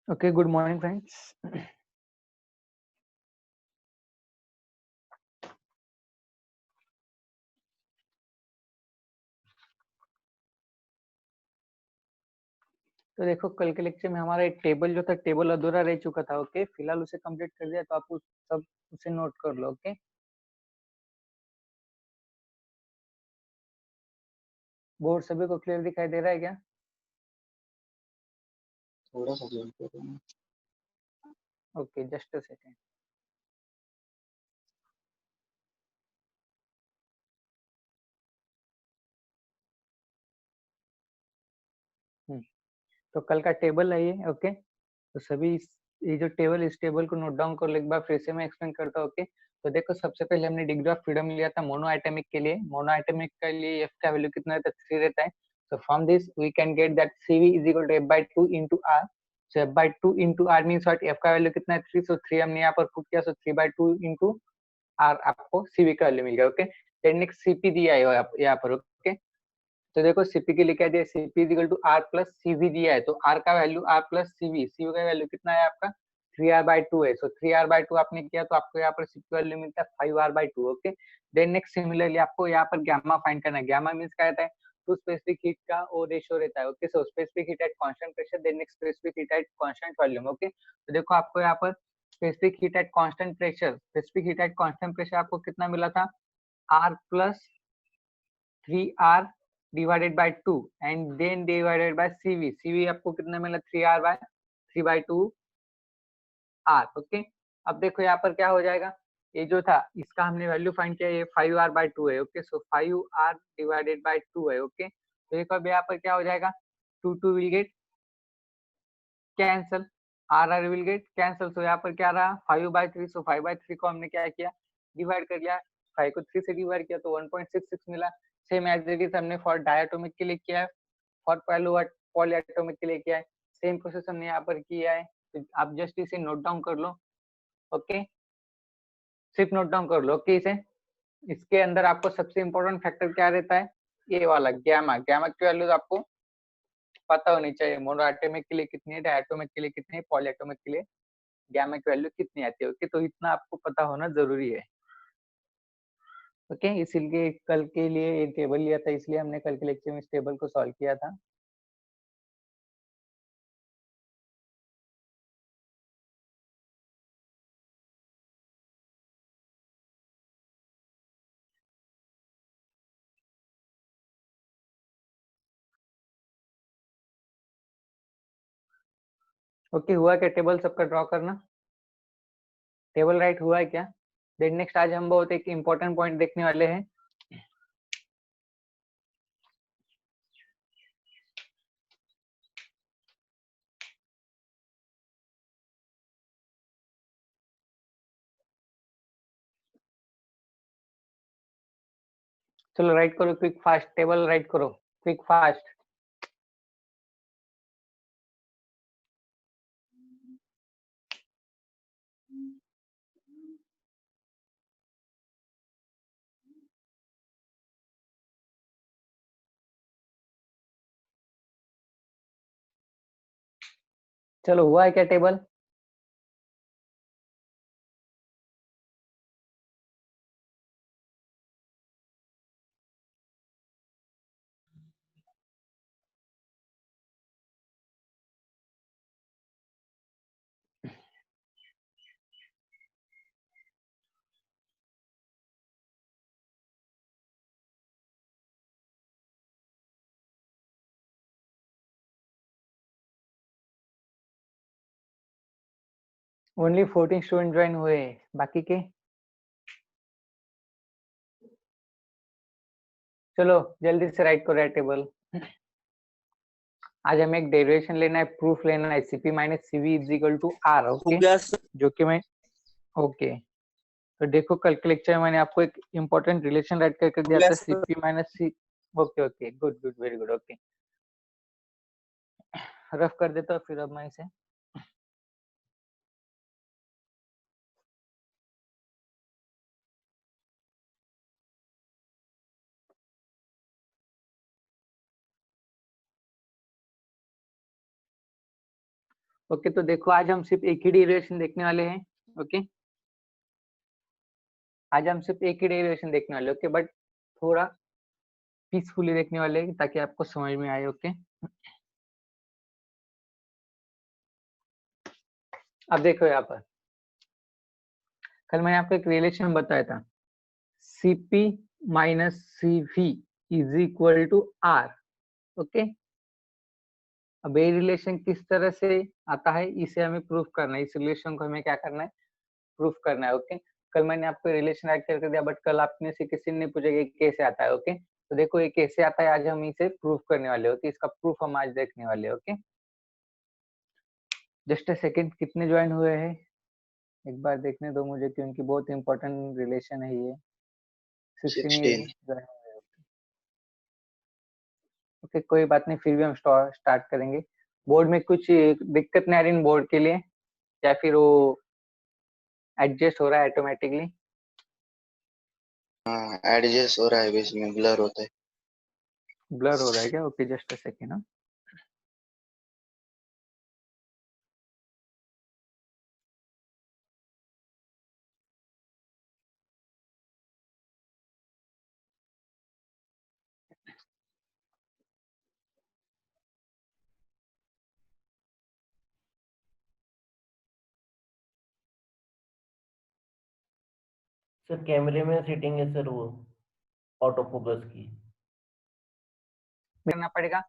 Okay, good morning, friends. तो देखो कल के लेक्चर में हमारा एक टेबल जो था टेबल अधूरा रह चुका था। ओके, फिलहाल उसे कंप्लीट कर दिया, तो आप सब उसे नोट कर लो। ओके, बोर्ड सभी को क्लियर दिखाई दे रहा है क्या? थोड़ा सा जूम करो। Okay, just a second. तो कल का टेबल है ये। ओके, तो सभी ये जो टेबल, इस टेबल को नोट डाउन कर लो। एक बार फिर से मैं एक्सप्लेन करता हूँ। ओके, तो देखो सबसे पहले हमने डिग्री ऑफ फ्रीडम लिया था मोनो आइटमिक के लिए। मोनो आइटमिक के लिए एफ का वैल्यू कितना रहता है? 3 रहता है। So from this we can get that CV is equal to F by 2 into R. So F by 2 into R means what? F का वैल्यू कितना है? 3. So 3 हमने यहाँ पर पुट किया, so 3 by 2 into R आपको CV का value मिल गया। ओके, देन नेक्स्ट CP दिया है यहाँ पर। ओके, तो देखो CP के लिए क्या दिया? CP is equal to R plus CV दिया है, तो R का value R plus CV, CV का वैल्यू कितना है आपका? 3R by 2 है। सो 3R by 2 आपने किया, तो आपको यहाँ पर CP का वैल्यू मिलता है 5R by 2। Okay, then next similarly आपको यहाँ पर गैमा फाइंड करना है। गैमा मींस क्या रहता है? टू स्पेसिफिक हीट का वो रेशियो रहता है। Okay, so specific heat at constant pressure, then next specific heat at constant volume. Okay, तो देखो आपको यहाँ पर specific heat at constant pressure, specific heat at constant pressure आपको कितना मिला था? R plus 3R divided by 2 and then divided by CV. CV आपको कितना मिला? 3R by 3 by 2 R। Okay, अब देखो यहाँ पर क्या हो जाएगा? ये जो था इसका हमने वैल्यू फाइंड किया, ये 5R by 2 है। Okay, so 5R divided by 2 है। ओके, तो देखो अब यहाँ पर क्या हो जाएगा? 2 will get cancel, R will get cancel। सो यहाँ पर क्या रहा? 5 by 3। सो 5 by 3 को हमने क्या किया? डिवाइड कर लिया। 5 को 3 से डिवाइड किया तो 1.66 मिला। सेम एज इट इज हमने फॉर डायटोमिक के लिए किया है, फॉर पॉलीएटॉमिक के लिए किया है। सेम प्रोसेस हमने यहाँ पर किया है, तो आप जस्ट इसे नोट डाउन कर लो। ओके, सिर्फ नोट डाउन कर लो। ओके, इसे इसके अंदर आपको सबसे इंपॉर्टेंट फैक्टर क्या रहता है? ये वाला गैमा। गैमा की वैल्यू आपको पता होनी चाहिए। मोनोएटॉमिक के लिए कितनी है, डायटोमिक के लिए कितनी है, पॉलीएटॉमिक के लिए गैमा की वैल्यू कितनी आती है। ओके, तो इतना आपको पता होना जरूरी है। ओके, इसीलिए कल के लिए ये टेबल लिया था, इसलिए हमने कल के लेक्चर में इस टेबल को सॉल्व किया था। ओके, हुआ क्या? टेबल सबका ड्रॉ करना, टेबल राइट हुआ है क्या? देन नेक्स्ट आज हम बहुत एक इम्पोर्टेंट पॉइंट देखने वाले हैं। चलो राइट करो, क्विक फास्ट, टेबल राइट करो, क्विक फास्ट। चलो हुआ है क्या टेबल? ओनली 14 स्टूडेंट ज्वाइन हुए, बाकी के? चलो जल्दी से राइट करो टेबल। आज हमें एक डेरिवेशन लेना है, प्रूफ लेना है। CP minus CV is equal to R. Okay, जो कि मैं ओके तो देखो कल के लेक्चर में मैंने आपको एक इम्पोर्टेंट रिलेशन राइट करके दिया था, CP minus C. Okay okay, good good, very good. Okay, rough कर देता हूँ फिर अब मैं इसे। ओके तो देखो आज हम सिर्फ एक ही डेरिवेशन देखने वाले हैं। ओके आज हम सिर्फ एक ही डेरिवेशन देखने वाले ओके बट थोड़ा पीसफुली देखने वाले हैं ताकि आपको समझ में आए। ओके अब देखो यहाँ पर कल मैंने आपको एक रिलेशन बताया था Cp minus Cv is equal to R। Okay अब ये रिलेशन किस तरह से आता है इसे हमें प्रूफ करना है। इस रिलेशन को हमें क्या करना है, प्रूफ करना है। ओके कल मैंने आपको रिलेशन ऐड कर दिया बट कल आपने से किसी ने पूछा कि कैसे आता है। ओके तो देखो ये कैसे आता है, आज हम इसे प्रूफ करने वाले होते, इसका प्रूफ हम आज देखने वाले। ओके जस्ट अ सेकंड, कितने ज्वाइन हुए हैं एक बार देखने दो मुझे क्योंकि बहुत इंपॉर्टेंट रिलेशन है ये। 16 16। ओके कोई बात नहीं, फिर भी हम स्टार्ट करेंगे। बोर्ड में कुछ दिक्कत नहीं आ रही बोर्ड के लिए या फिर वो एडजस्ट हो रहा है ऑटोमेटिकली? हाँ एडजस्ट हो रहा है, बीच में ब्लर होता है। ब्लर हो रहा है क्या? Okay just a second. हाँ सर कैमरे में सेटिंग है सर, वो ऑटो फोकस की। करना पड़ेगा,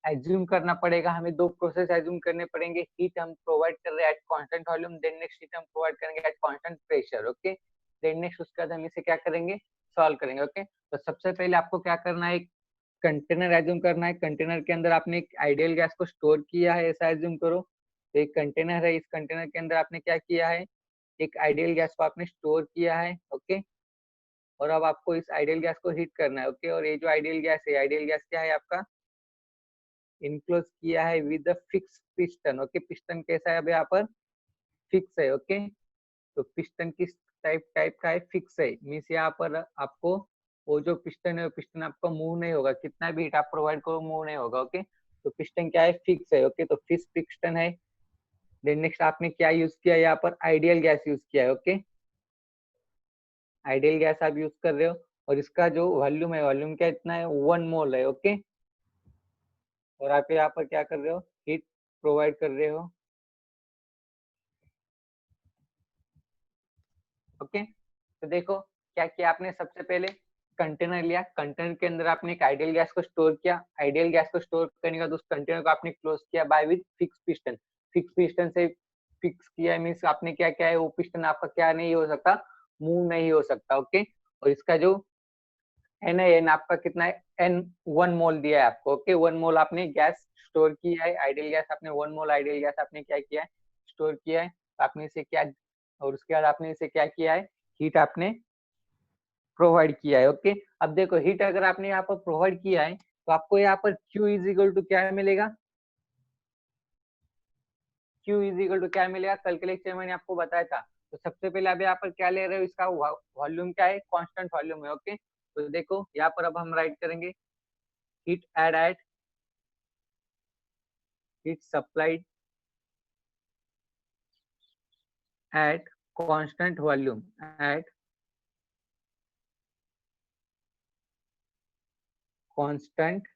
एज्यूम करना पड़ेगा, हमें दो प्रोसेस एज्यूम करने पड़ेंगे। हीट हम प्रोवाइड कर रहे हैं at constant volume, then next heat हम प्रोवाइड करेंगे at constant pressure. Okay then next उसके बाद हम इसे क्या करेंगे, सॉल्व करेंगे। ओके तो सबसे पहले आपको क्या करना है, एक कंटेनर एज्यूम करना है। कंटेनर के अंदर आपने एक आइडियल गैस को स्टोर किया है ऐसा एज्यूम करो। तो एक कंटेनर है, इस कंटेनर के अंदर आपने क्या किया है, एक आइडियल गैस को आपने स्टोर किया है। ओके और अब आपको इस आइडियल गैस को हीट करना है। ओके और ये जो आइडियल गैस है, आइडियल गैस क्या है आपका, इनक्लोज किया है with the fix piston. Okay piston कैसा है अब यहाँ पर, फिक्स है। ओके तो पिस्टन किस टाइप का है, फिक्स है। मीन्स यहाँ पर आपको वो जो पिस्टन है वो पिस्टन आपका मूव नहीं होगा, कितना भी हीट आप प्रोवाइड करो मूव नहीं होगा। ओके तो पिस्टन क्या है, फिक्स है। ओके तो फिक्स पिस्टन है। देन नेक्स्ट आपने क्या यूज किया, यहाँ पर आइडियल गैस यूज किया है। ओके आइडियल गैस आप यूज कर रहे हो और इसका जो वॉल्यूम है, वॉल्यूम क्या इतना है, 1 मोल है। ओके और आप यहाँ पर क्या कर रहे हो, हीट प्रोवाइड कर रहे हो। ओके तो देखो क्या किया आपने, सबसे पहले कंटेनर लिया, कंटेनर के अंदर आपने एक आइडियल गैस को स्टोर किया। आइडियल गैस को स्टोर करने के बाद उस कंटेनर को आपने क्लोज किया by with fix piston. Fix piston से फिक्स किया मीन्स आपने क्या किया है, वो पिस्टन आपका क्या नहीं हो सकता, मूव नहीं हो सकता। ओके और इसका जो एन है, एन आपका कितना है, एन 1 मोल दिया है आपको। ओके 1 मोल आपने गैस स्टोर किया है, आइडियल गैस आपने 1 मोल आइडियल गैस आपने क्या किया है, स्टोर किया है। तो आपने इसे क्या, और उसके बाद आपने इसे क्या किया है, हीट आपने प्रोवाइड किया है। ओके अब देखो हीट अगर आपने यहाँ पर प्रोवाइड किया है तो आपको यहाँ पर Q इज इक्वल टू क्या मिलेगा, Q इज इक्वल टू क्या मिलेगा, कल के लेक्चर में मैंने आपको बताया था। तो सबसे पहले आप यहाँ पर क्या ले रहे हो, इसका वॉल्यूम क्या है, कांस्टेंट वॉल्यूम है। ओके तो देखो यहाँ पर अब हम राइट करेंगे heat add at heat supplied at constant volume at constant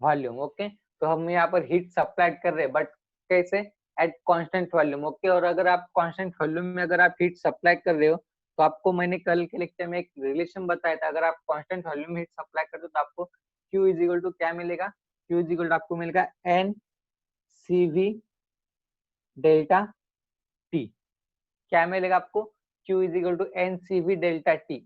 volume. Okay तो हम यहाँ पर हीट सप्लाई कर रहे हैं बट कैसे, एट कांस्टेंट वॉल्यूम। ओके और अगर आप कांस्टेंट वॉल्यूम में अगर आप हीट सप्लाई कर रहे हो तो आपको मैंने कल के लेक्चर में एक रिलेशन बताया था, अगर आप कांस्टेंट वॉल्यूम में हीट सप्लाई करते हो तो आपको Q इज इक्वल टू क्या मिलेगा, Q इज इक्वल टू आपको मिलेगा N C V delta T. क्या मिलेगा आपको, Q is equal to N C V delta T.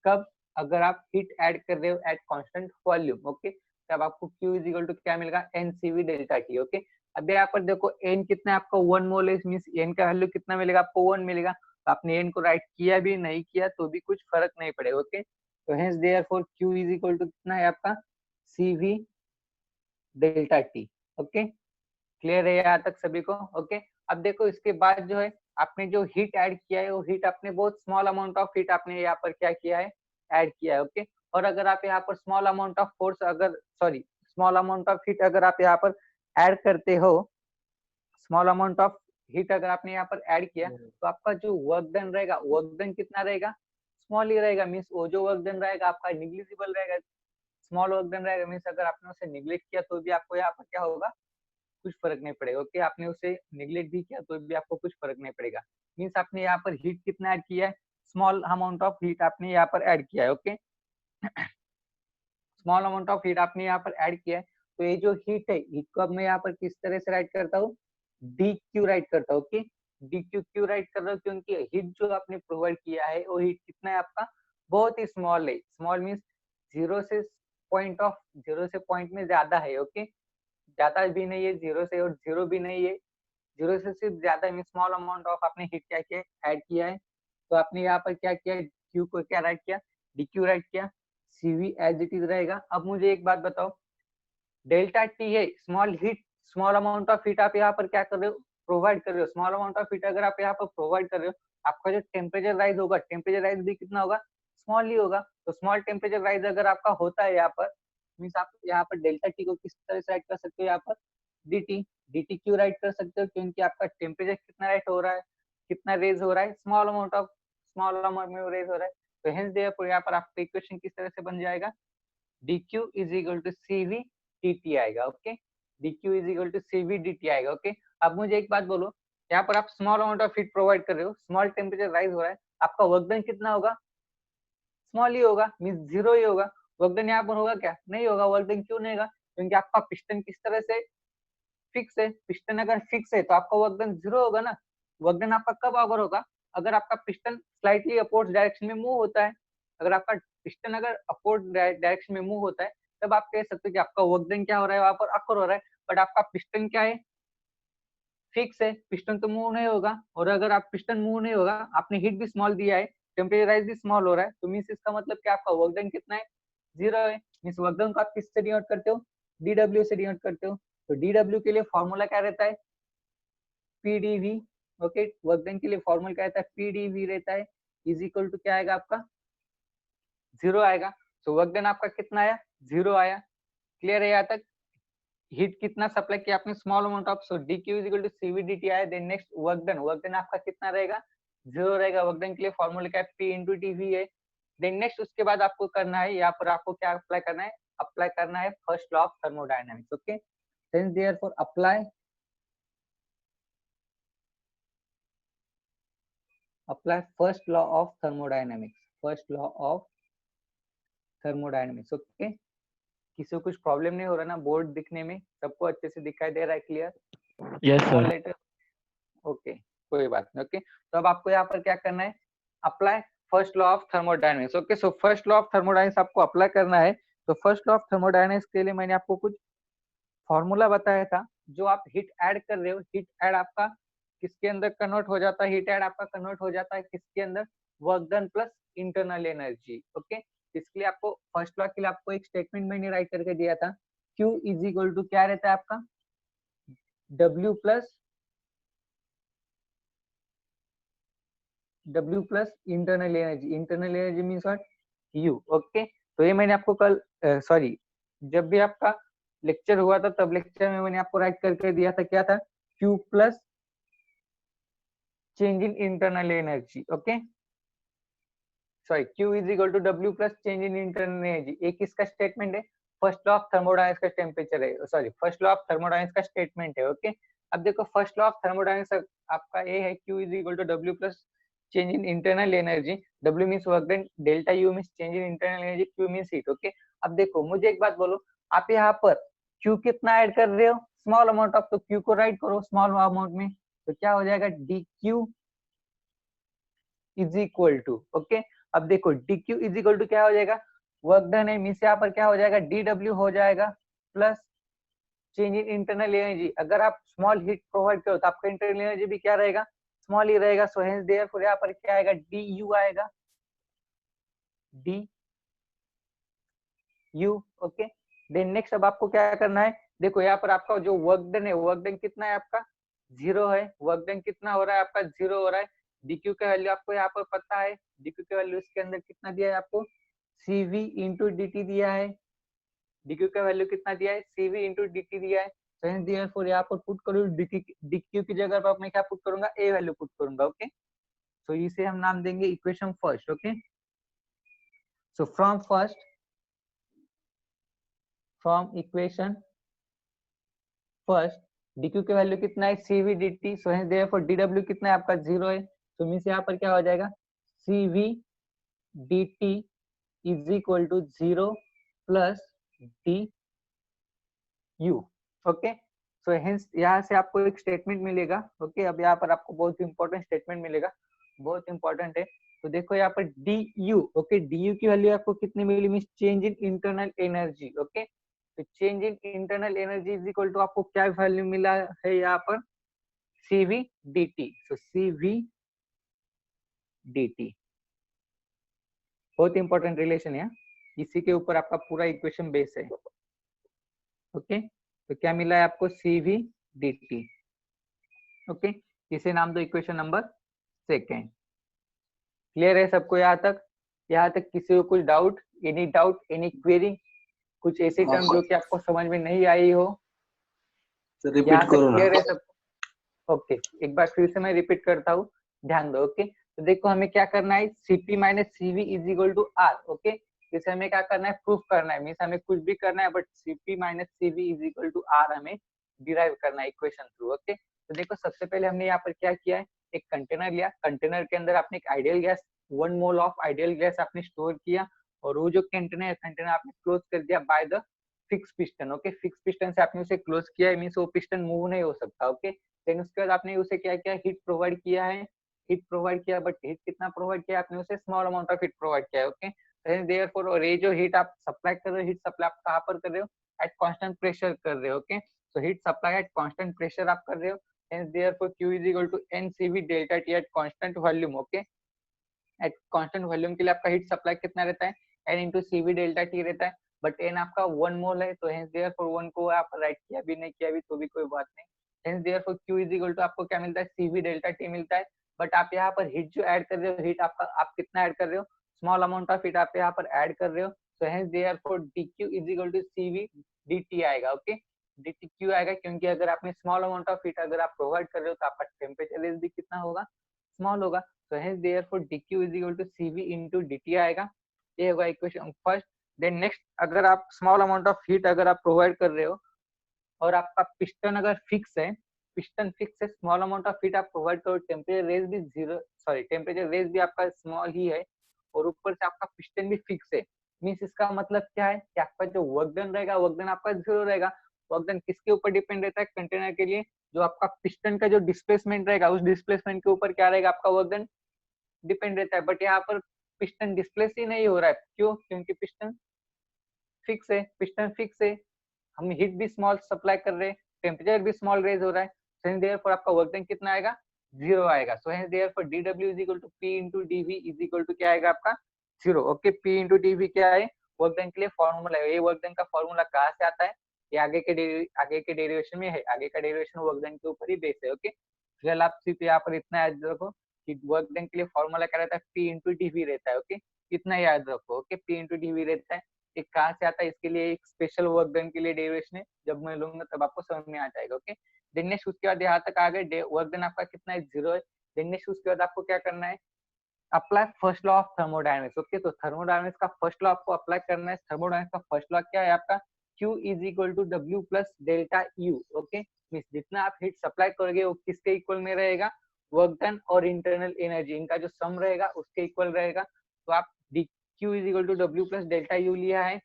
कब, अगर आप हीट ऐड कर रहे हो एट कांस्टेंट वॉल्यूम। ओके तब आपको Q इज इक्वल टू क्या मिलेगा, N C V delta T. Okay अब यहाँ पर देखो एन कितना है आपका, 1 मोल है, मींस एन का वैल्यू कितना मिलेगा आपको, 1 मिलेगा। तो आपने एन को राइट किया भी नहीं किया तो भी कुछ फर्क नहीं पड़ेगा। ओके तो hence therefore Q is equal to कितना है आपका, C V delta T. Okay clear है यहाँ तक सभी को। ओके अब देखो इसके बाद जो है आपने जो हीट ऐड किया है वो हीट आपने बहुत स्मॉल अमाउंट ऑफ हीट आपने यहाँ पर क्या किया है, ऐड किया है। ओके और अगर आप यहाँ पर स्मॉल अमाउंट ऑफ फोर्स अगर sorry small amount of heat अगर आप यहाँ पर ऐड करते हो, स्मॉल अमाउंट ऑफ हीट अगर आपने यहाँ पर ऐड किया तो आपका जो वर्क डन रहेगा, वर्क डन कितना रहेगा, स्मॉल ही रहेगा। मीन्स वो जो वर्क डन रहेगा आपका निग्लिजिबल रहेगा, स्मॉल वर्क डन रहेगा। मीन्स अगर आपने उसे निग्लेक्ट किया तो भी आपको यहाँ पर क्या होगा, कुछ फर्क नहीं पड़ेगा। ओके, आपने उसे निग्लेक्ट भी किया तो भी आपको कुछ फर्क नहीं पड़ेगा। मीन्स आपने यहाँ पर हीट कितना ऐड किया है, स्मॉल अमाउंट ऑफ हीट आपने यहाँ पर ऐड किया है। Okay, small amount of heat आपने यहाँ पर ऐड किया है। तो ये जो हीट है, हीट को अब मैं यहाँ पर किस तरह से राइट करता हूँ, डी क्यू राइट करता हूँ। Okay, D Q Q right कर रहा हूँ क्योंकि हीट जो आपने प्रोवाइड किया है वो हीट कितना है आपका, बहुत ही स्मॉल है। स्मॉल मीन्स जीरो से पॉइंट में ज्यादा है। ओके, ज्यादा भी नहीं है जीरो से और जीरो भी नहीं है, जीरो से सिर्फ ज्यादा है। स्मॉल अमाउंट ऑफ आपने हीट क्या किया, ऐड किया है। तो आपने यहाँ पर क्या किया, क्यू को क्या राइट किया, डी क्यू राइट किया, सीवी एज इट इज रहेगा। अब मुझे एक बात बताओ, डेल्टा टी है small heat, small amount of heat आप यहाँ पर क्या कर रहे हो, प्रोवाइड कर रहे हो। स्मॉल अमाउंट ऑफ हीट अगर आप यहाँ पर प्रोवाइड कर रहे हो, आपका जो टेम्परेचर राइज होगा, टेम्परेचर राइज भी कितना होगा, स्मॉल ही होगा। तो स्मॉल टेम्परेचर राइज अगर आपका होता है यहाँ पर, मीन्स आप यहाँ पर डेल्टा टी को किस तरह से राइट कर सकते हो, यहाँ पर dt, dt क्यों राइट कर सकते हो, क्योंकि आपका टेम्परेचर कितना राइट हो रहा है, कितना रेज हो रहा है, स्मॉल अमाउंट में रेज हो रहा है। तो हेंस देयरफॉर यहाँ पर आपका इक्वेशन किस तरह से बन जाएगा, dq is equal to cv dt आएगा। Okay, dq is equal to cv dt आएगा। ओके, अब मुझे एक बात बोलो, यहाँ पर आप small amount of heat provide कर रहे हो, स्मॉल टेम्परेचर राइज हो रहा है, आपका वर्क डन कितना होगा, स्मॉल ही होगा, मीन जीरो ही होगा। वर्क डन यहाँ पर होगा क्या, नहीं होगा। वर्क डन क्यों नहीं होगा, क्योंकि आपका पिस्टन किस तरह से फिक्स है। पिस्टन अगर फिक्स है तो आपका वर्क डन जीरो होगा ना। वर्क डन आपका कब अगर होगा, अगर आपका पिस्टन स्लाइटली अपवर्ड डायरेक्शन में मूव होता है। अगर आपका पिस्टन अगर अपवर्ड डायरेक्शन में मूव होता है तब आप कह सकते हो कि आपका वर्क डन क्या हो रहा है, वहां पर अकर हो रहा है। बट आपका पिस्टन क्या है, फिक्स है, पिस्टन तो मूव नहीं होगा। और अगर आप पिस्टन मूव नहीं होगा, आपने हीट भी स्मॉल दिया है, टेम्परेचर राइज भी स्मॉल हो रहा है, तो मीन्स इसका मतलब क्या, आपका वर्क डन कितना है, जीरो है। मीन्स वर्क डन को आप किससे डिनोट करते हो, डीडब्ल्यू से डिनोट करते हो। तो डीडब्ल्यू के लिए फॉर्मूला क्या रहता है, पीडीवी। ओके, वर्क डन के लिए फॉर्मूला क्या रहता है, पीडीवी रहता है, इज इक्वल टू क्या आएगा आपका, जीरो आएगा। तो वर्क डन आपका कितना आया, जीरो आया। क्लियर है यहाँ तक। हीट कितना सप्लाई किया आपने, small amount of, so D Q is equal to CV D T आया। Then next work done, work done आपका कितना रहेगा, जीरो रहेगा। वर्क डन के लिए फॉर्मूला क्या है, पी इंटू टी वी है। देन नेक्स्ट उसके बाद आपको करना है, यहाँ पर आपको क्या अप्लाई करना है, अप्लाई करना है first law of thermodynamics. Okay, since therefore apply first law of thermodynamics, first law of thermodynamics. Okay, किसी को कुछ प्रॉब्लम नहीं हो रहा ना, बोर्ड दिखने में सबको अच्छे से दिखाई दे रहा है, clear, yes all sir. Later, okay, कोई बात नहीं। ओके, तो अब आपको यहाँ पर क्या करना है, apply first law of thermodynamics. Okay, so first law of thermodynamics आपको अप्लाई करना है। तो फर्स्ट लॉ ऑफ थर्मोडायनेमिक्स के लिए मैंने आपको कुछ फॉर्मूला बताया था। जो आप हीट ऐड कर रहे हो, हीट ऐड आपका किसके अंदर कन्वर्ट हो जाता है, हीट ऐड आपका कन्वर्ट हो जाता है किसके अंदर, work done plus internal energy. Okay, इसके लिए आपको फर्स्ट लॉ के लिए आपको एक स्टेटमेंट मैंने राइट करके दिया था, Q इज इक्वल टू क्या रहता है आपका, W plus internal energy. Internal energy means what, U। Okay, तो ये मैंने आपको कल सॉरी जब भी आपका लेक्चर हुआ था तब लेक्चर में मैंने आपको राइट करके दिया था, क्या था, Q plus change in internal energy. Okay, sorry, Q is equal to W plus change in internal energy. एक इसका स्टेटमेंट है, फर्स्ट लॉ ऑफ थर्मोडायनेमिक्स का टेम्परेचर है, sorry first law of thermodynamics का स्टेटमेंट है। ओके, अब देखो first law of thermodynamics आपका ये है, Q is equal to W plus change in internal energy. W means work done, delta U means change in internal energy, Q means heat. Okay, अब देखो मुझे एक बात बोलो, आप यहाँ पर Q कितना ऐड कर रहे हो, स्मॉल अमाउंट ऑफ, तो Q को राइट करो स्मॉल अमाउंट में, तो क्या हो जाएगा, dq is equal to, okay, अब देखो dq इज इक्वल टू क्या हो जाएगा, वर्क डन है, मींस यहाँ पर क्या हो जाएगा, dw हो जाएगा plus change in internal energy. अगर आप स्मॉल हीट प्रोवाइड करो तो आपका इंटरनल एनर्जी भी क्या रहेगा, स्मॉल ही रहेगा। सो हेंस देयरफॉर यहाँ पर क्या आएगा, du आएगा, du। ओके, देन नेक्स्ट अब आपको क्या करना है, देखो यहाँ पर आपका जो वर्क डन है, वर्क डन कितना है आपका, जीरो है। वर्क डन कितना हो रहा है आपका, जीरो हो रहा है। dq का वैल्यू आपको यहाँ पर पता है, dq का वैल्यू इसके अंदर कितना दिया है आपको, cv इंटू dt दिया है। dq का वैल्यू कितना दिया है, cv इंटू dt दिया है। सो हेंस देयरफॉर यहाँ पर पुट करो dq की जगह पर मैं क्या पुट करूंगा, a वैल्यू पुट करूंगा। ओके, सो इसे हम नाम देंगे equation first. Okay, so from equation first dq की वैल्यू कितना है, cv dt। So hence therefore dw कितना है आपका 0 है। तो मींस यहाँ पर क्या हो जाएगा, cv dt is equal to 0 plus du। Okay, so hence यहाँ से आपको एक स्टेटमेंट मिलेगा। ओके, अब यहाँ पर आपको बहुत इंपॉर्टेंट स्टेटमेंट मिलेगा, बहुत इंपॉर्टेंट है। तो देखो यहाँ पर du। ओके, du की वैल्यू आपको कितनी मिली, means change in internal energy. Okay, तो change in internal energy is equal to आपको क्या वैल्यू मिला है यहाँ पर, cv dt। So cv dt बहुत इंपॉर्टेंट रिलेशन है, इसी के ऊपर आपका पूरा इक्वेशन बेस है। ओके, तो क्या मिला है आपको, cv dt। ओके, इसे नाम दो इक्वेशन नंबर सेकेंड। क्लियर है सबको यहाँ तक? यहाँ तक किसी को कुछ डाउट, एनी क्वेरी, कुछ ऐसी टर्म जो कि आपको समझ में नहीं आई हो? रिपीट करो ना। क्लियर है सब? ओके, एक बार फिर से मैं रिपीट करता हूँ, ध्यान दो। ओके, तो देखो हमें क्या करना है, cp minus cv is equal to r। Okay, इसे हमें क्या करना है, प्रूफ करना है, मीन्स हमें कुछ भी करना है, but cp minus cv is equal to r हमें डिराइव करना है इक्वेशन थ्रू। ओके, तो देखो सबसे पहले हमने यहाँ पर क्या किया है, एक कंटेनर लिया, कंटेनर के अंदर आपने एक ideal gas 1 mole of ideal gas आपने स्टोर किया, और वो जो कंटेनर आपने क्लोज कर दिया by the fix piston. Okay, fix piston से आपने उसे क्लोज किया है, मीन्स वो पिस्टन मूव नहीं हो सकता। ओके, देन उसके बाद आपने उसे क्या किया, हीट प्रोवाइड किया है, बट हीट कितना प्रोवाइड किया आपने उसे, small amount of heat provide किया है। ओके, देयरफॉर और ये जो हीट आप सप्लाई कर रहे हो, हीट सप्लाई आप कहाँ पर कर रहे हो, एट कांस्टेंट प्रेशर कर रहे हो। Okay, so heat supply eight constant pressure आप कर रहे हो, hence therefore q is equal to ncv delta t at constant volume। Okay, eight constant volume के लिए आपका हीट सप्लाई कितना रहता है, n into cv delta t रहता है, बट n आपका 1 मोल है, तो hence therefore 1 को आप राइट किया भी नहीं किया भी तो भी कोई बात नहीं। hence therefore q is equal to आपको क्या मिलता है, cv डेल्टा t मिलता है, बट आप यहाँ पर हीट जो ऐड कर रहे हो, हीट आपका आप कितना ऐड कर रहे हो, स्मॉल अमाउंट ऑफ हीट आप यहाँ पर ऐड कर रहे हो, तो hence therefore dq is equal to cv dt आएगा। ओके, dt क्यों आएगा, क्योंकि अगर आपने स्मॉल अमाउंट ऑफ हीट अगर आप प्रोवाइड कर रहे हो तो आपका टेम्परेचर रेंज भी कितना होगा, स्मॉल होगा। So hence therefore dq is equal to cv into dt आएगा, ये होगा इक्वेशन फर्स्ट। देन नेक्स्ट, अगर आप स्मॉल अमाउंट ऑफ हीट अगर आप प्रोवाइड कर रहे हो और आपका पिस्टन अगर फिक्स है, स्मॉल अमाउंट ऑफ हीट आप प्रोवाइड करो, टेम्परेचर रेज भी आपका स्मॉल ही है, और ऊपर से आपका पिस्टन भी फिक्स है, मींस इसका मतलब क्या है कि आपका जो वर्क डन रहेगा, वर्क डन आपका 0 रहेगा। वर्क डन किसके ऊपर डिपेंड रहता है, कंटेनर के लिए जो आपका पिस्टन का जो डिस्प्लेसमेंट रहेगा, उस डिस्प्लेसमेंट के ऊपर क्या रहेगा, आपका वर्क डन डिपेंड रहता है। बट यहाँ पर पिस्टन डिस्प्लेस ही नहीं हो रहा है, क्यों, क्योंकि पिस्टन फिक्स है, हम हीट भी स्मॉल सप्लाई कर रहे हैं, टेम्परेचर भी स्मॉल रेज हो रहा है, so hence therefore आपका वर्क डन कितना आएगा, 0 आएगा। सो hence therefore dw is equal to p into dv is equal to क्या आएगा आपका 0। ओके, p into dv क्या है, वर्क डन के लिए फॉर्मूला है, ये वर्क डन का फॉर्मूला कहाँ से आता है, ये आगे के डेरिवेशन में है, आगे का डेरिवेशन वर्क डन के ऊपर ही बेस है। ओके, फिलहाल आप सिर्फ यहाँ पर इतना याद रखो कि वर्क डन के लिए फॉर्मूला क्या रहता है, p into dv रहता है। ओके, इतना याद रखो। ओके, p into dv रहता है, एक कहाँ से आता है, इसके लिए एक स्पेशल वर्क डन के लिए डेरिवेशन है, जब मैं लूंगा तब आपको समझ में आ जाएगा। ओके, देन नेक्स्ट उसके बाद यहाँ तक आ गए, वर्क डन आपका कितना है, 0 है। देन नेक्स्ट उसके बाद आपको क्या करना है, apply first law of thermodynamics. Okay, तो थर्मोडायनेमिक्स का फर्स्ट लॉ आपको अप्लाई करना है। थर्मोडायनेमिक्स का फर्स्ट लॉ क्या है आपका, Q is equal to W plus delta U। Okay, means जितना आप हीट सप्लाई करोगे वो किसके इक्वल में रहेगा, वर्क डन और इंटरनल एनर्जी, इनका जो सम रहेगा उसके इक्वल रहेगा। तो आप Q is equal to W plus delta U लिया है,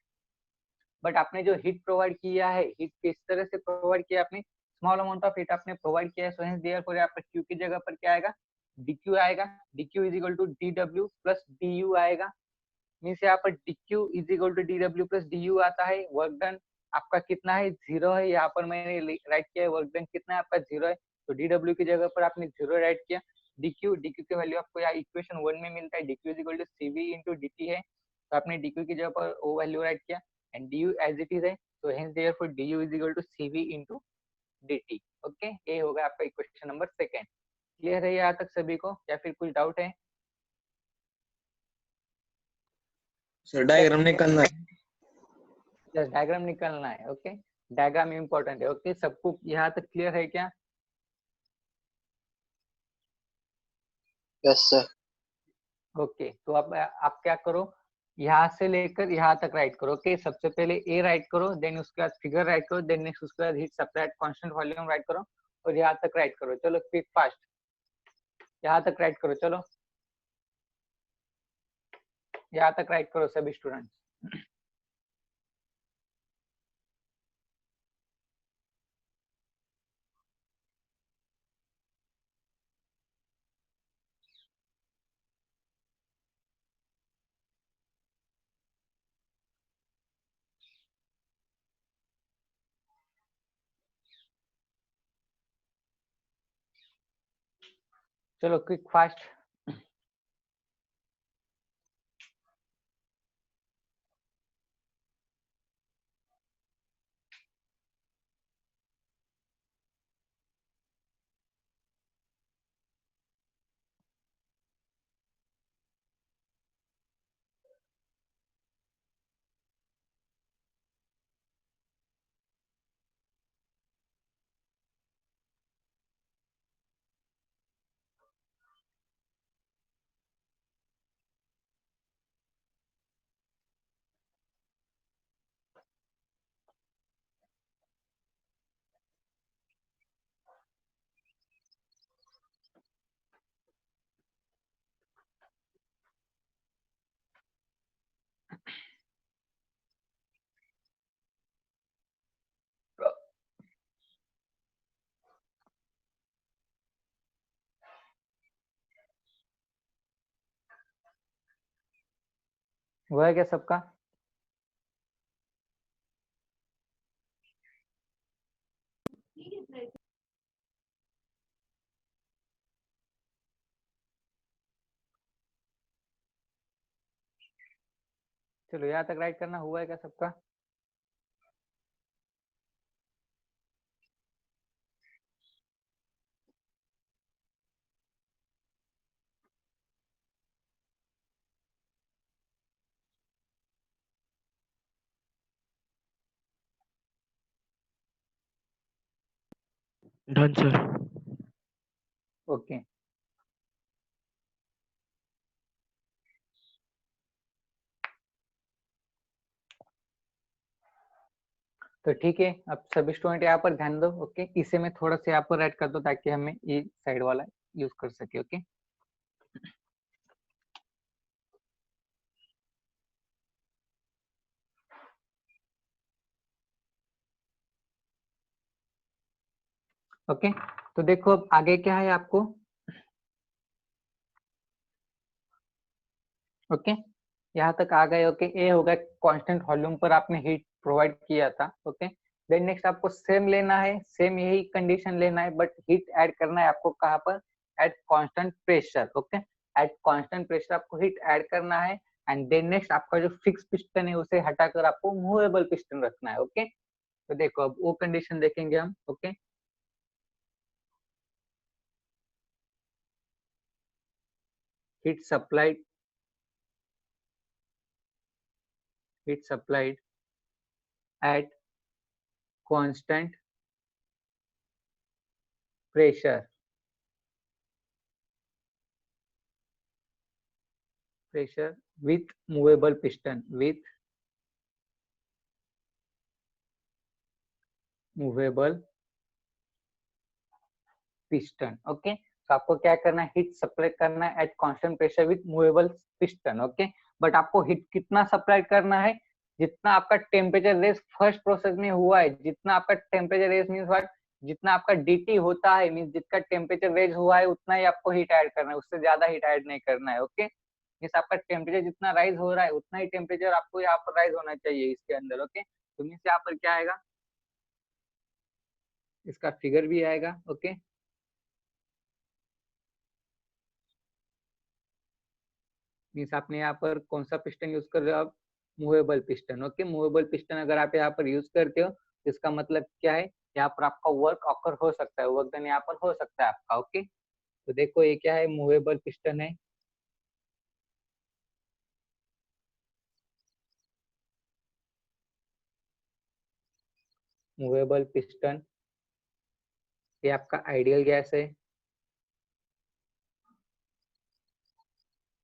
बट आपने जो हीट प्रोवाइड किया है, हीट किस तरह से प्रोवाइड किया, आपने स्मॉल अमाउंट ऑफ हीट आपने प्रोवाइड किया है, सो हेंस देयरफॉर आपका Q की जगह पर क्या आएगा, dq आएगा, dq is equal to dw plus du आएगा, मींस यहाँ पर dq is equal to dw plus du आता है। वर्क डन आपका कितना है, 0 है, यहाँ पर मैंने राइट किया है, वर्क डन कितना है आपका 0 है, तो dw की जगह पर आपने 0 राइट किया। dq की वैल्यू आपको यहाँ इक्वेशन 1 में मिलता है, dq is equal to cv into dt है, तो आपने dq की जगह पर वो वैल्यू राइट किया, and du as it is है, तो hence therefore du is equal to cv into dt। Okay, ये होगा आपका इक्वेशन नंबर सेकंड। क्लियर है यहाँ तक सभी को, या फिर कुछ डाउट है? सर डायग्राम निकालना है। डायग्राम निकालना है। ओके, डायग्राम इम्पोर्टेंट है। ओके, सबको यहाँ तक क्लियर है क्या? Yes sir. ओके, तो अब आप क्या करो, यहाँ से लेकर यहाँ तक राइट करो। ओके, सबसे पहले ए राइट करो, देन उसके बाद फिगर राइट करो, देन नेक्स्ट उसके बाद heat supply eight constant volume right करो, और यहाँ तक राइट करो। चलो क्विक फास्ट, यहाँ तक राइट करो। चलो यहाँ तक राइट करो सभी स्टूडेंट्स। चलो क्विक फास्ट। हुआ है क्या सबका? चलो यहाँ तक राइट करना हुआ है क्या सबका? Done sir. ओके, तो ठीक है, अब सभी स्टूडेंट यहाँ पर ध्यान दो। ओके, इसे मैं थोड़ा सा यहाँ पर ऐड कर दो ताकि हमें ये साइड वाला यूज कर सके। ओके, ओके, तो देखो अब आगे क्या है आपको। ओके, यहाँ तक आ गए। ओके, ए होगा कांस्टेंट वॉल्यूम पर आपने हीट प्रोवाइड किया था। ओके, देन नेक्स्ट आपको सेम लेना है, सेम यही कंडीशन लेना है, बट हीट ऐड करना है आपको कहाँ पर? Eight constant pressure. Okay, eight constant pressure आपको हीट ऐड करना है, एंड देन नेक्स्ट आपका जो फिक्स पिस्टन है उसे हटाकर आपको मूवेबल पिस्टन रखना है। ओके, तो देखो अब वो कंडीशन देखेंगे हम। Okay, heat supplied at constant pressure with movable piston, with movable piston। Okay, तो आपको क्या करना है? हीट सप्लाई करना है eight constant pressure with movable piston. Okay, but आपको हीट कितना सप्लाई करना है? जितना आपका टेम्परेचर रेस फर्स्ट प्रोसेस में हुआ है, जितना आपका टेम्परेचर रेस मींस व्हाट, जितना आपका डीटी होता है मींस जितना टेम्परेचर रेज हुआ है उतना ही आपको हीट ऐड करना है, उससे ज्यादा हीट ऐड नहीं करना है। ओके, मींस आपका टेम्परेचर जितना राइज हो रहा है उतना ही टेम्परेचर आपको यहाँ पर राइज होना चाहिए इसके अंदर। ओके, तो मींस यहाँ पर क्या आएगा, इसका फिगर भी आएगा। ओके, मीन्स आपने यहाँ पर कौन सा पिस्टन यूज कर रहे हो आप? Movable piston. Okay, movable piston अगर आप यहाँ पर यूज करते हो तो इसका मतलब क्या है? यहाँ पर आपका वर्क ऑकर हो सकता है, वर्क डन यहाँ पर हो सकता है आपका। ओके, तो देखो ये क्या है? मूवेबल पिस्टन है। मूवेबल पिस्टन, ये आपका आइडियल गैस है,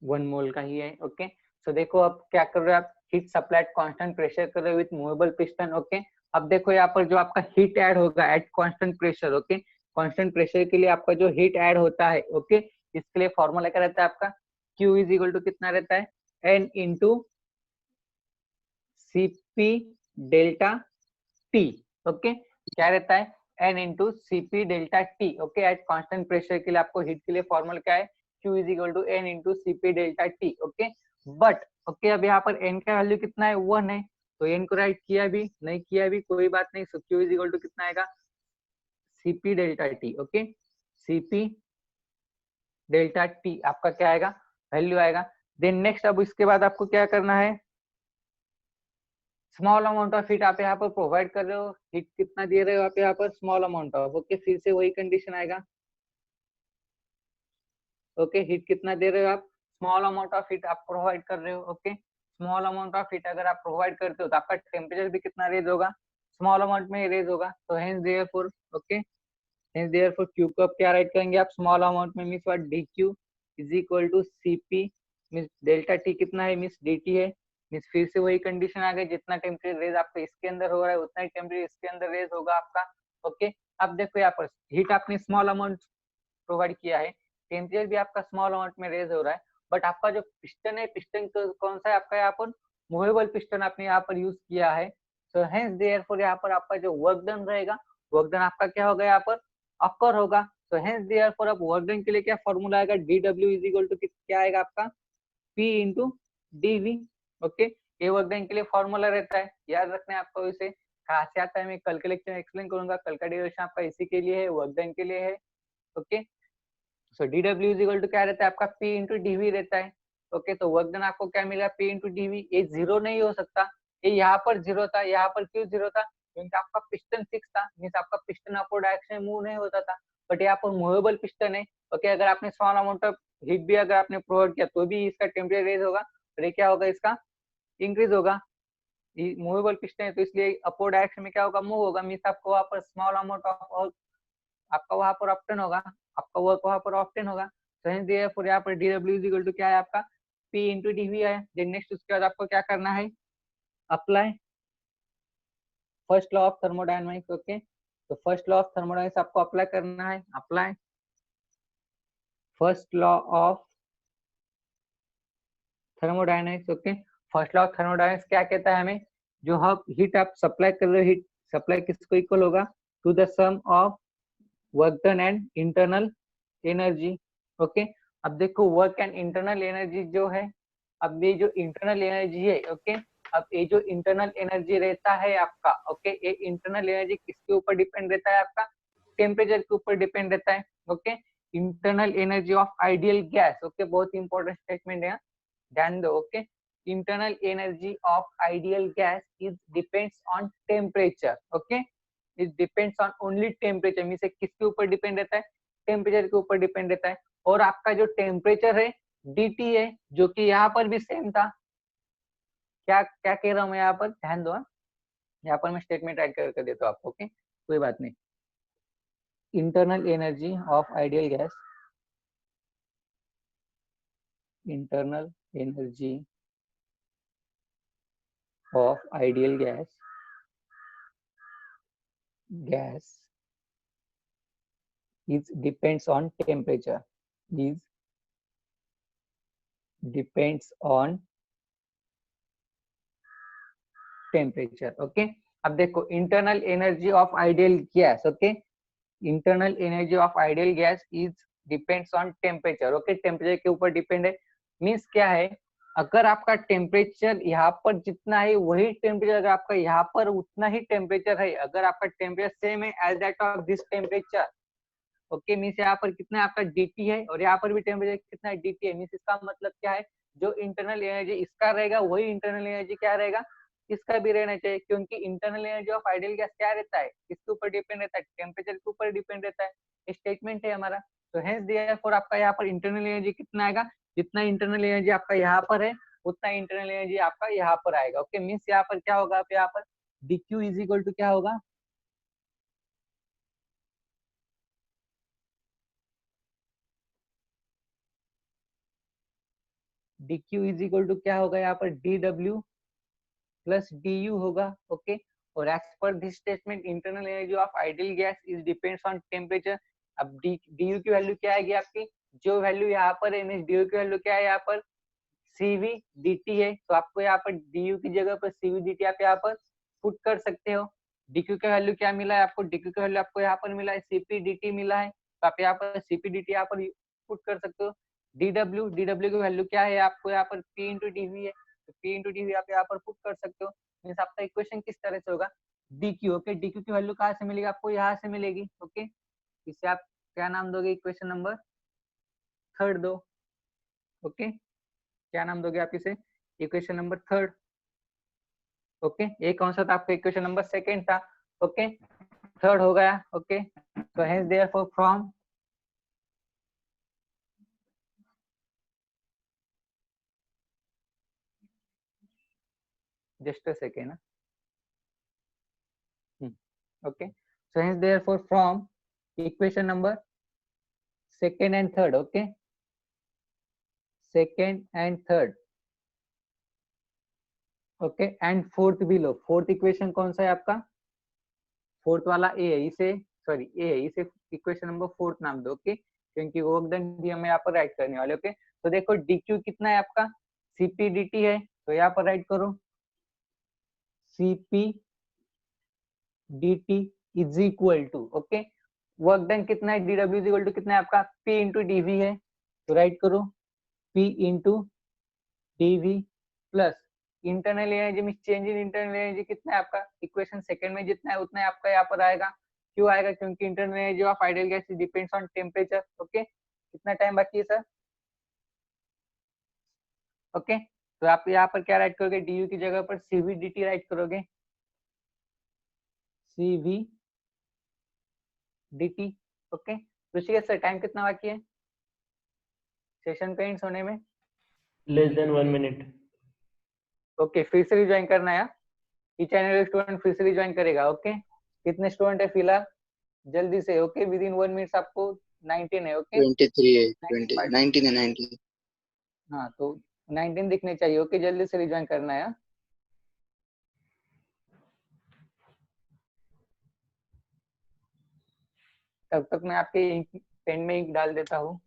1 मोल का ही है। ओके, सो देखो अब क्या कर रहे हो आप, हीट सप्लाइड कांस्टेंट प्रेशर कर रहे हो विथ मूवेबल पिस्टन। ओके, अब देखो यहाँ पर जो आपका हीट ऐड होगा eight constant pressure. Okay, constant pressure के लिए आपका जो हीट ऐड होता है, ओके, इसके लिए फॉर्मूला क्या रहता है आपका, Q इज इक्वल टू कितना रहता है, N into Cp delta T। Okay, क्या रहता है, N into Cp delta T। Okay, eight constant pressure के लिए आपको हीट के लिए फॉर्मूला क्या है, Q is equal to N into Cp delta T। Okay, but okay अब यहाँ पर N का वैल्यू कितना है, 1 है, तो N को राइट किया भी नहीं किया भी कोई बात नहीं। सो Q इज इक्वल टू कितना आएगा, Cp delta T। Okay, Cp delta T आपका क्या आएगा, वैल्यू आएगा। देन नेक्स्ट अब इसके बाद आपको क्या करना है, स्मॉल अमाउंट ऑफ हीट आप यहाँ पर प्रोवाइड कर रहे हो, हीट कितना दे रहे हो आप यहाँ पर, स्मॉल अमाउंट ऑफ। ओके, फिर से वही कंडीशन आएगा। ओके, हीट कितना दे रहे हो आप, स्मॉल अमाउंट ऑफ हीट आप प्रोवाइड कर रहे हो। Okay, small amount of heat अगर आप प्रोवाइड करते हो तो आपका टेम्परेचर भी कितना रेज होगा, स्मॉल अमाउंट में रेज होगा। तो hence therefore, okay, hence therefore Q को अब क्या राइट करेंगे आप, स्मॉल अमाउंट में means what, dQ is equal to Cp means delta T कितना है, मींस dt है। मींस फिर से वही कंडीशन आ गई, जितना टेम्परेचर रेज आपका इसके अंदर हो रहा है उतना ही टेम्परेचर इसके अंदर रेज होगा आपका। ओके, अब देखो यहाँ पर हीट आपने स्मॉल अमाउंट प्रोवाइड किया है, टेम्परेचर भी आपका स्मॉल अमाउंट में रेज हो रहा है, बट आपका जो पिस्टन है, पिस्टन कौन सा है आपका, यहाँ पर मूवेबल पिस्टन आपने यहाँ पर यूज किया है। सो हेंस देयरफॉर यहाँ पर आपका जो वर्क डन रहेगा, वर्क डन आपका क्या होगा, यहाँ पर अकर होगा। सो हेंस देयरफॉर अब वर्क डन के लिए क्या फॉर्मूला आएगा, dw इज इक्वल टू क्या आएगा आपका, P इंटू dv। ओके, ये वर्क डन के लिए फॉर्मूला रहता है, याद रखना है आपको। इसे कहाँ से आता है मैं कल के लेक्चर में एक्सप्लेन करूंगा, कल का ड्यूरेशन आपका इसी के लिए है, वर्क डन के लिए है। Okay, so dw is equal to क्या रहता है आपका, P इंटू dv रहता है। ओके, तो वर्क डन आपको क्या मिला, P इंटू dv। ये जीरो नहीं हो सकता, ये यहाँ पर जीरो था, यहाँ पर क्यों जीरो था, क्योंकि आपका पिस्टन फिक्स था, मींस आपका पिस्टन अपवर्ड डायरेक्शन में मूव नहीं होता था। बट यहाँ पर मूवेबल पिस्टन है। ओके, अगर आपने स्मॉल अमाउंट ऑफ हीट भी अगर आपने प्रोवाइड किया तो भी इसका टेम्परेचर रेज होगा, और ये क्या होगा, इसका इंक्रीज होगा। मूवेबल पिस्टन है तो इसलिए अपवर्ड डायरेक्शन में क्या होगा, मूव होगा, मींस आपको वहाँ पर स्मॉल अमाउंट ऑफ आपका वहां पर ऑप्टेन होगा, आपका वर्क वहां पर ऑप्टेन होगा। तो हेंस देयरफॉर यहाँ पर dw इज इक्वल टू क्या है आपका, P इंटू dv है। देन नेक्स्ट उसके बाद आपको क्या करना है, apply first law of thermodynamics. Okay, तो फर्स्ट लॉ ऑफ थर्मोडायनामिक्स आपको अप्लाई करना है, apply first law of thermodynamics. Okay, first law of thermodynamics क्या कहता है हमें, जो हम हीट आप सप्लाई कर रहे हो, हीट सप्लाई किसको इक्वल होगा, to the sum of work done and internal energy. Okay, अब देखो वर्क एंड इंटरनल एनर्जी जो है, अब ये जो इंटरनल एनर्जी है, ओके, अब ये जो इंटरनल एनर्जी रहता है आपका, ओके, ये इंटरनल एनर्जी किसके ऊपर डिपेंड रहता है आपका, टेम्परेचर के ऊपर डिपेंड रहता है। Okay, internal energy of ideal gas. Okay, बहुत इंपॉर्टेंट स्टेटमेंट है, ध्यान दो। Okay, internal energy of ideal gas is depends on temperature. Okay, it depends on only temperature, means किसके ऊपर डिपेंड रहता है, टेम्परेचर के ऊपर डिपेंड रहता है। और आपका जो टेम्परेचर है dt है, जो कि यहाँ पर भी सेम था। क्या क्या कह रहा हूँ मैं यहाँ पर, ध्यान दो। यहाँ पर मैं स्टेटमेंट ऐड करके देता हूँ आपको। ओके, कोई बात नहीं। Internal energy of ideal gas, internal energy of ideal gas is depends on temperature, is depends on temperature। Okay, अब देखो internal energy of ideal gas, okay, internal energy of ideal gas is depends on temperature. Okay, temperature के ऊपर depend है, means क्या है, अगर आपका temperature यहाँ पर जितना है वही टेम्परेचर अगर आपका यहाँ पर उतना ही टेम्परेचर है, अगर आपका टेम्परेचर सेम है as that of this temperature, okay, means यहाँ पर कितना आपका dt है और यहाँ पर भी टेम्परेचर कितना है dt है, मींस इसका मतलब क्या है, जो इंटरनल एनर्जी इसका रहेगा वही इंटरनल एनर्जी क्या रहेगा, इसका भी रहना चाहिए। क्योंकि internal energy of ideal gas क्या रहता है, किसके ऊपर डिपेंड रहता है, टेम्परेचर के ऊपर डिपेंड रहता है। स्टेटमेंट है हमारा। तो हेंस देयरफॉर आपका यहाँ पर इंटरनल एनर्जी कितना आएगा, जितना इंटरनल एनर्जी आपका यहाँ पर है उतना इंटरनल एनर्जी आपका यहाँ पर आएगा। ओके, मींस यहाँ पर क्या होगा, आप यहाँ पर dq इज इक्वल टू क्या होगा, dq इज इक्वल टू क्या होगा यहाँ पर dw प्लस du होगा, ओके। और as per this statement internal energy of ideal gas is depends on temperature. अब du की वैल्यू क्या आएगी आपकी, जो वैल्यू यहाँ पर है मींस du की वैल्यू क्या है यहाँ पर cv dt है, तो आपको यहाँ पर du की जगह पर cv dt आप यहाँ पर पुट कर सकते हो। dq का वैल्यू क्या मिला है आपको, dq का वैल्यू आपको यहाँ पर मिला है cp dt मिला है, तो आप यहाँ पर cp dt यहाँ पर पुट कर सकते हो। dw की वैल्यू क्या है आपको यहाँ पर p इंटू dv है, तो p इंटू dv आप यहाँ पर पुट कर सकते हो। मीन्स आपका इक्वेशन किस तरह से होगा, dq, ओके। dq की वैल्यू कहाँ से मिलेगी आपको, यहाँ से मिलेगी, ओके। इसे आप क्या नाम दोगे, इक्वेशन नंबर थर्ड दो, ओके। क्या नाम दोगे आप इसे, इक्वेशन नंबर थर्ड, ओके। ये कौन सा था आपका, इक्वेशन नंबर सेकंड था, ओके। थर्ड हो गया, okay. So hence therefore from just a second, okay. So hence therefore from equation number second and third, okay, second and third, okay, and fourth below, fourth equation कौन सा है आपका, fourth वाला ए है, इसे sorry ए है, इसे इक्वेशन नंबर फोर्थ नाम दो, ओके, क्योंकि वो एकदम भी हमें यहाँ पर राइट करने वाले, ओके। तो देखो dq कितना है आपका, cp dt है, तो यहाँ पर राइट करो cp dt is equal to, okay, work done कितना है, dw इज इक्वल टू कितना है आपका p इंटू dv है, तो राइट करो p into dv plus internal energy में चेंज इन इंटरनल एनर्जी कितना है आपका, इक्वेशन सेकंड में जितना है उतना है आपका यहाँ पर आएगा। क्यों आएगा, क्योंकि internal energy of ideal gas depends on temperature, okay. कितना टाइम बाकी है सर, ओके। तो आप यहाँ पर क्या राइट करोगे, du की जगह पर cv dt राइट करोगे, cv dt, ओके। तो सर टाइम कितना बाकी है सेशन पे एंड होने में, लेस देन 1 मिनट। ओके। फिर से रिज्वाइन करना है, ईच एंड एवरी स्टूडेंट फिर से रिज्वाइन करेगा, ओके। कितने स्टूडेंट है फिलहाल, जल्दी से, ओके, विद इन 1 मिनट आपको 19 है, ओके। 23 है, 20 19 है, 19। हाँ तो 19 दिखने चाहिए, ओके, जल्दी से रिज्वाइन करना है। तब तक मैं आपके पेन में इंक डाल देता हूँ।